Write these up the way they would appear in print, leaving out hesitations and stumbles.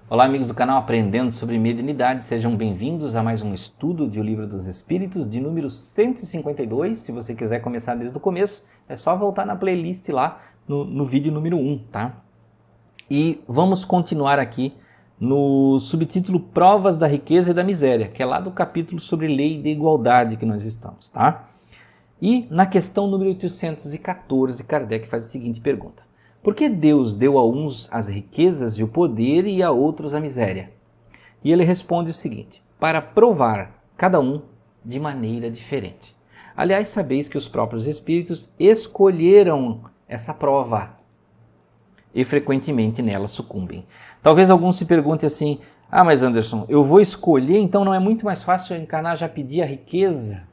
Olá, amigos do canal Aprendendo sobre Mediunidade, sejam bem-vindos a mais um estudo de O Livro dos Espíritos, de número 152. Se você quiser começar desde o começo, é só voltar na playlist lá no vídeo número 1, tá? E vamos continuar aqui no subtítulo Provas da Riqueza e da Miséria, que é lá do capítulo sobre Lei de Igualdade que nós estamos, tá? E na questão número 814, Kardec faz a seguinte pergunta: por que Deus deu a uns as riquezas e o poder e a outros a miséria? E ele responde o seguinte: para provar cada um de maneira diferente. Aliás, sabeis que os próprios espíritos escolheram essa prova e frequentemente nela sucumbem. Talvez alguns se perguntem assim: ah, mas Anderson, eu vou escolher, então não é muito mais fácil eu encarnar já pedir a riqueza?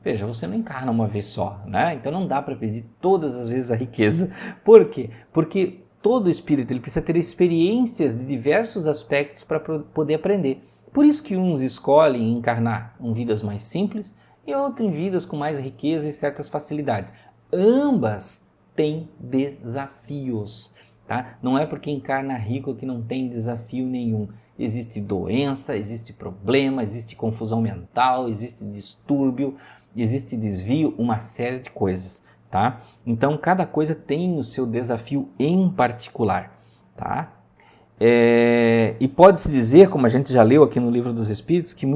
Veja, você não encarna uma vez só, né? Então não dá para pedir todas as vezes a riqueza. Por quê? Porque todo espírito ele precisa ter experiências de diversos aspectos para poder aprender. Por isso que uns escolhem encarnar em vidas mais simples e outros em vidas com mais riqueza e certas facilidades. Ambas têm desafios, tá? Não é porque encarna rico que não tem desafio nenhum. Existe doença, existe problema, existe confusão mental, existe distúrbio, existe desvio, uma série de coisas, tá? Então, cada coisa tem o seu desafio em particular, tá? E pode-se dizer, como a gente já leu aqui no Livro dos Espíritos, que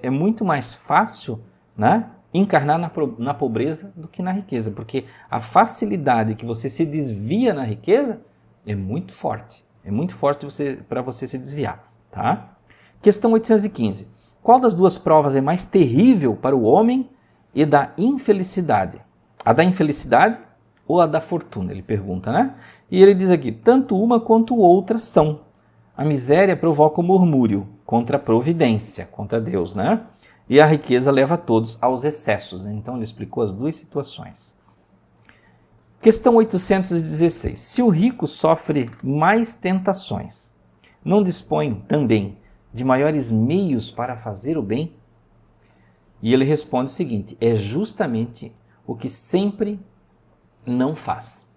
é muito mais fácil, né, encarnar na pobreza do que na riqueza, porque a facilidade que você se desvia na riqueza é muito forte para você se desviar, tá? Questão 815. Qual das duas provas é mais terrível para o homem e da infelicidade? A da infelicidade ou a da fortuna? Ele pergunta, né? E ele diz aqui: tanto uma quanto outra são. A miséria provoca o murmúrio contra a providência, contra Deus, né? E a riqueza leva todos aos excessos. Então ele explicou as duas situações. Questão 816. Se o rico sofre mais tentações, não dispõe também de maiores meios para fazer o bem? E ele responde o seguinte: é justamente o que sempre não faz.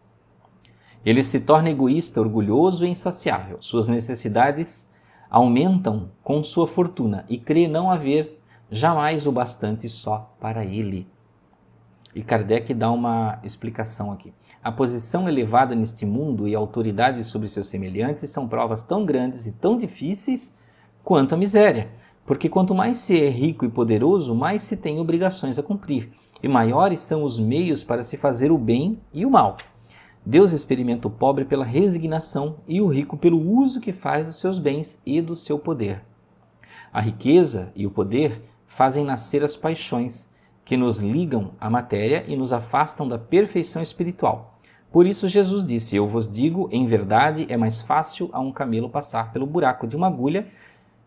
Ele se torna egoísta, orgulhoso e insaciável. Suas necessidades aumentam com sua fortuna e crê não haver jamais o bastante só para ele. E Kardec dá uma explicação aqui. A posição elevada neste mundo e a autoridade sobre seus semelhantes são provas tão grandes e tão difíceis quanto a miséria. Porque quanto mais se é rico e poderoso, mais se tem obrigações a cumprir, e maiores são os meios para se fazer o bem e o mal. Deus experimenta o pobre pela resignação e o rico pelo uso que faz dos seus bens e do seu poder. A riqueza e o poder fazem nascer as paixões, que nos ligam à matéria e nos afastam da perfeição espiritual. Por isso Jesus disse: eu vos digo, em verdade, é mais fácil a um camelo passar pelo buraco de uma agulha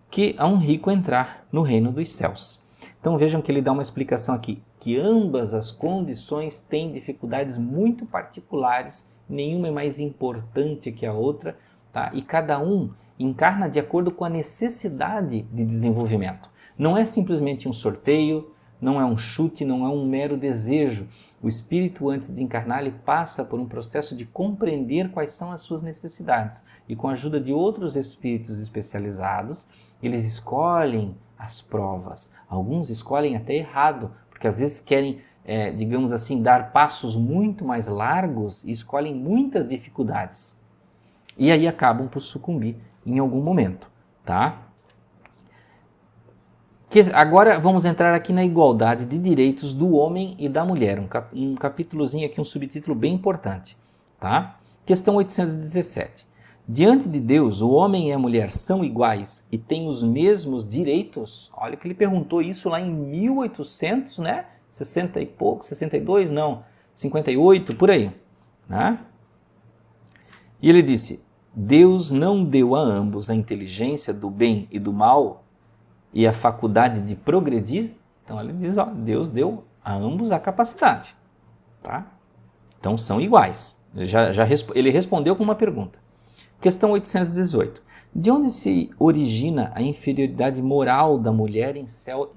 que a um rico entrar no reino dos céus. Então vejam que ele dá uma explicação aqui, que ambas as condições têm dificuldades muito particulares, nenhuma é mais importante que a outra, tá? E cada um encarna de acordo com a necessidade de desenvolvimento. Não é simplesmente um sorteio, não é um chute, não é um mero desejo. O espírito, antes de encarnar, ele passa por um processo de compreender quais são as suas necessidades. E com a ajuda de outros espíritos especializados, eles escolhem as provas. Alguns escolhem até errado, porque às vezes querem, digamos assim, dar passos muito mais largos e escolhem muitas dificuldades. E aí acabam por sucumbir em algum momento, tá? Agora vamos entrar aqui na igualdade de direitos do homem e da mulher, um capítulozinho aqui, um subtítulo bem importante, tá? Questão 817. Diante de Deus, o homem e a mulher são iguais e têm os mesmos direitos? Olha que ele perguntou isso lá em 1800, né? 60 e pouco, 62, não, 58, por aí, né? E ele disse: Deus não deu a ambos a inteligência do bem e do mal e a faculdade de progredir? Então ele diz, ó, Deus deu a ambos a capacidade, tá? Então são iguais. Ele respondeu com uma pergunta. Questão 818. De onde se origina a inferioridade moral da mulher em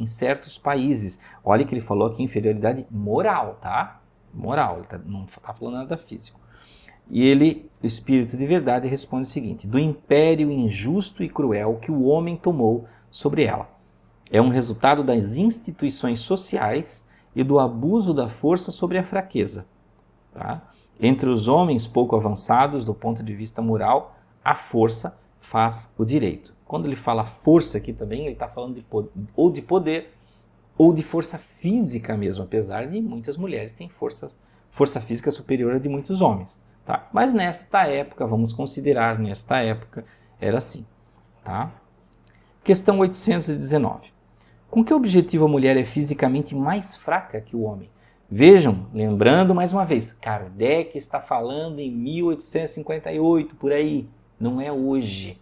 certos países? Olha que ele falou aqui inferioridade moral, tá? Moral, ele não está falando nada físico. o Espírito de Verdade, responde o seguinte: do império injusto e cruel que o homem tomou sobre ela. É um resultado das instituições sociais e do abuso da força sobre a fraqueza. Tá? Entre os homens pouco avançados do ponto de vista moral, a força faz o direito. Quando ele fala força aqui também, ele está falando de poder ou de força física mesmo, apesar de muitas mulheres terem força física superior à de muitos homens. Tá? Mas nesta época, vamos considerar, nesta época, era assim. Tá? Questão 819. Com que objetivo a mulher é fisicamente mais fraca que o homem? Vejam, lembrando mais uma vez, Kardec está falando em 1858, por aí, não é hoje.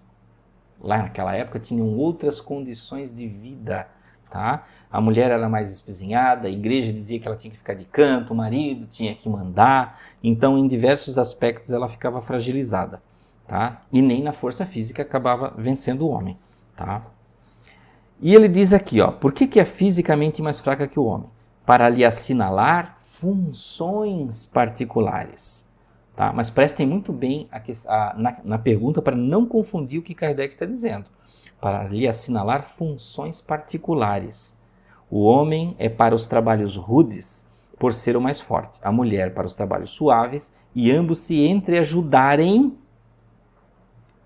Lá naquela época tinham outras condições de vida, tá? A mulher era mais espezinhada, a igreja dizia que ela tinha que ficar de canto, o marido tinha que mandar, então em diversos aspectos ela ficava fragilizada, tá? E nem na força física acabava vencendo o homem, tá? E ele diz aqui, ó, por que é fisicamente mais fraca que o homem? Para lhe assinalar funções particulares. Tá? Mas prestem muito bem na pergunta para não confundir o que Kardec está dizendo. Para lhe assinalar funções particulares. O homem é para os trabalhos rudes, por ser o mais forte. A mulher para os trabalhos suaves, e ambos se entreajudarem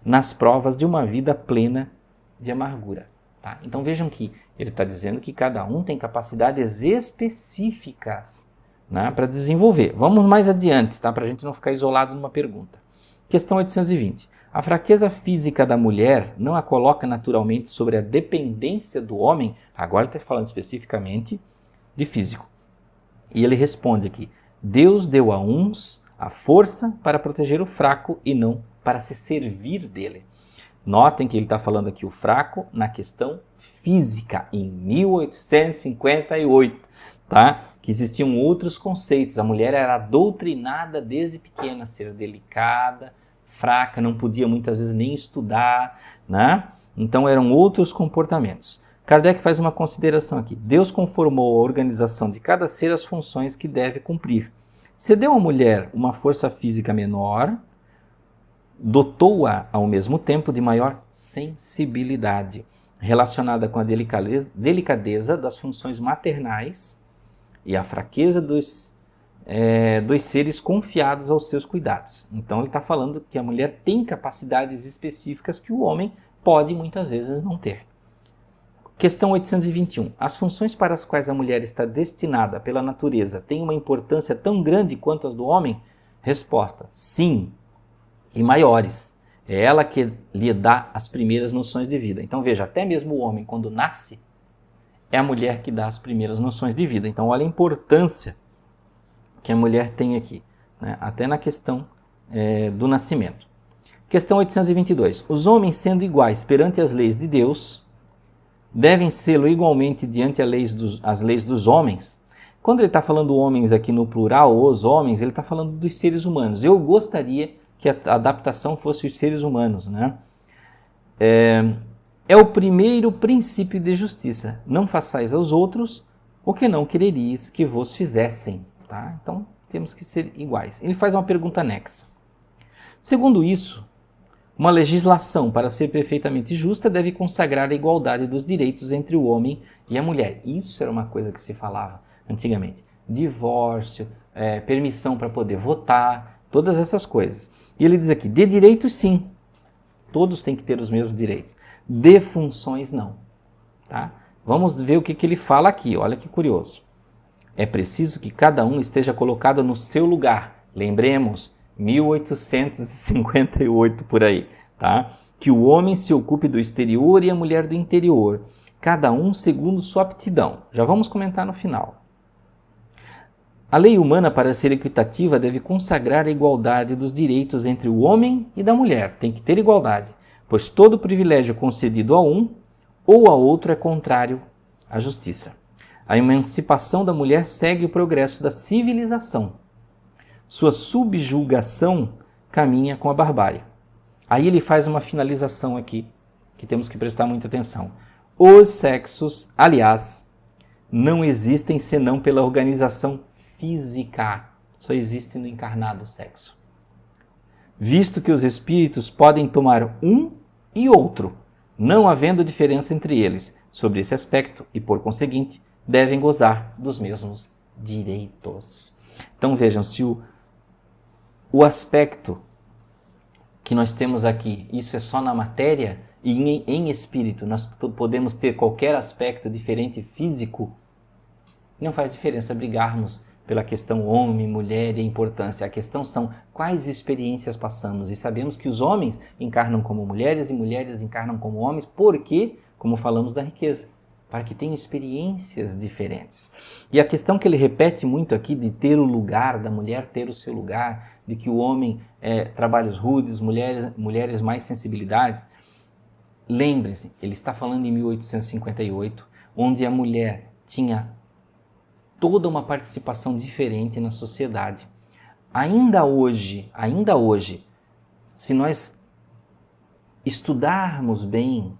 nas provas de uma vida plena de amargura. Tá? Então vejam que ele está dizendo que cada um tem capacidades específicas, né, para desenvolver. Vamos mais adiante, tá? Para a gente não ficar isolado numa pergunta. Questão 820. A fraqueza física da mulher não a coloca naturalmente sobre a dependência do homem? Agora ele está falando especificamente de físico. E ele responde aqui: Deus deu a uns a força para proteger o fraco e não para se servir dele. Notem que ele está falando aqui o fraco na questão física, em 1858, tá? Que existiam outros conceitos. A mulher era doutrinada desde pequena a ser delicada, fraca, não podia muitas vezes nem estudar, né? Então eram outros comportamentos. Kardec faz uma consideração aqui. Deus conformou a organização de cada ser as funções que deve cumprir. Se deu à mulher uma força física menor, dotou-a ao mesmo tempo de maior sensibilidade, relacionada com a delicadeza das funções maternais e a fraqueza dos seres confiados aos seus cuidados. Então ele está falando que a mulher tem capacidades específicas que o homem pode muitas vezes não ter. Questão 821. As funções para as quais a mulher está destinada pela natureza têm uma importância tão grande quanto as do homem? Resposta: sim. E maiores. É ela que lhe dá as primeiras noções de vida. Então veja, até mesmo o homem quando nasce, é a mulher que dá as primeiras noções de vida. Então olha a importância que a mulher tem aqui, né? Até na questão do nascimento. Questão 822. Os homens, sendo iguais perante as leis de Deus, devem sê-lo igualmente diante as leis dos homens? Quando ele está falando homens aqui no plural, os homens, ele está falando dos seres humanos. Eu gostaria que a adaptação fosse os seres humanos, né? É o primeiro princípio de justiça. Não façais aos outros o que não quereríeis que vos fizessem. Tá? Então, temos que ser iguais. Ele faz uma pergunta anexa. Segundo isso, uma legislação, para ser perfeitamente justa, deve consagrar a igualdade dos direitos entre o homem e a mulher. Isso era uma coisa que se falava antigamente. Divórcio, permissão para poder votar, todas essas coisas. E ele diz aqui, de direitos sim, todos têm que ter os mesmos direitos. De funções não. Tá? Vamos ver o que ele fala aqui, olha que curioso. É preciso que cada um esteja colocado no seu lugar. Lembremos, 1858 por aí. Tá? Que o homem se ocupe do exterior e a mulher do interior. Cada um segundo sua aptidão. Já vamos comentar no final. A lei humana, para ser equitativa, deve consagrar a igualdade dos direitos entre o homem e da mulher. Tem que ter igualdade, pois todo privilégio concedido a um ou a outro é contrário à justiça. A emancipação da mulher segue o progresso da civilização. Sua subjugação caminha com a barbárie. Aí ele faz uma finalização aqui, que temos que prestar muita atenção. Os sexos, aliás, não existem senão pela organização física. Só existe no encarnado o sexo. visto que os espíritos podem tomar um e outro, não havendo diferença entre eles sobre esse aspecto e, por conseguinte, devem gozar dos mesmos direitos. Então vejam, se o aspecto que nós temos aqui, isso é só na matéria, e em espírito nós podemos ter qualquer aspecto diferente físico, não faz diferença brigarmos pela questão homem, mulher e a importância. A questão são quais experiências passamos. E sabemos que os homens encarnam como mulheres e mulheres encarnam como homens, porque, como falamos da riqueza, para que tenham experiências diferentes. E a questão que ele repete muito aqui de ter o lugar, da mulher ter o seu lugar, de que o homem trabalhos rudes, mulheres mais sensibilidades. Lembre-se, ele está falando em 1858, onde a mulher tinha toda uma participação diferente na sociedade. Ainda hoje, se nós estudarmos bem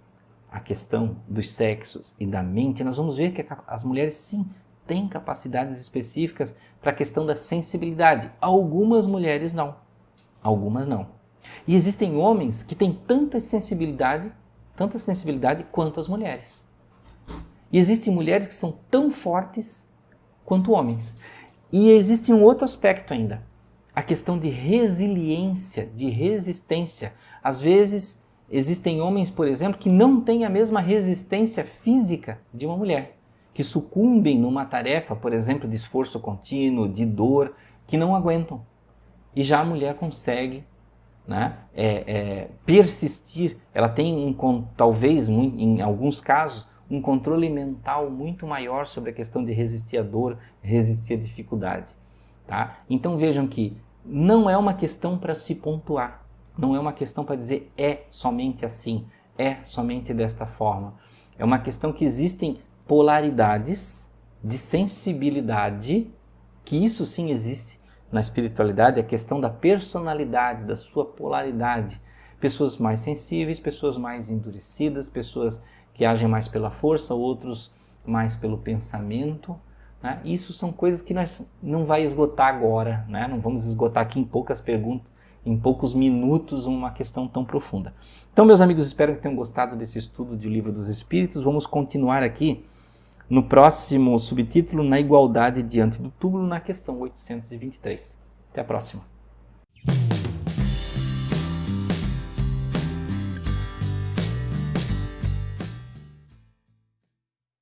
a questão dos sexos e da mente, nós vamos ver que as mulheres sim têm capacidades específicas para a questão da sensibilidade. Algumas mulheres não. Algumas não. E existem homens que têm tanta sensibilidade quanto as mulheres. E existem mulheres que são tão fortes quanto homens. E existe um outro aspecto ainda, a questão de resiliência, de resistência. Às vezes, existem homens, por exemplo, que não têm a mesma resistência física de uma mulher, que sucumbem numa tarefa, por exemplo, de esforço contínuo, de dor, que não aguentam. E já a mulher consegue, né, persistir. Ela tem, talvez, em alguns casos, um controle mental muito maior sobre a questão de resistir à dor, resistir à dificuldade. Tá? Então vejam que não é uma questão para se pontuar, não é uma questão para dizer é somente assim, é somente desta forma. É uma questão que existem polaridades de sensibilidade, que isso sim existe na espiritualidade, a questão da personalidade, da sua polaridade. Pessoas mais sensíveis, pessoas mais endurecidas, pessoas que agem mais pela força, outros mais pelo pensamento. Né? Isso são coisas que nós não vai esgotar agora, né? Não vamos esgotar aqui em poucas perguntas, em poucos minutos, uma questão tão profunda. Então, meus amigos, espero que tenham gostado desse estudo de Livro dos Espíritos. Vamos continuar aqui no próximo subtítulo, Na Igualdade Diante do Túmulo, na questão 823. Até a próxima.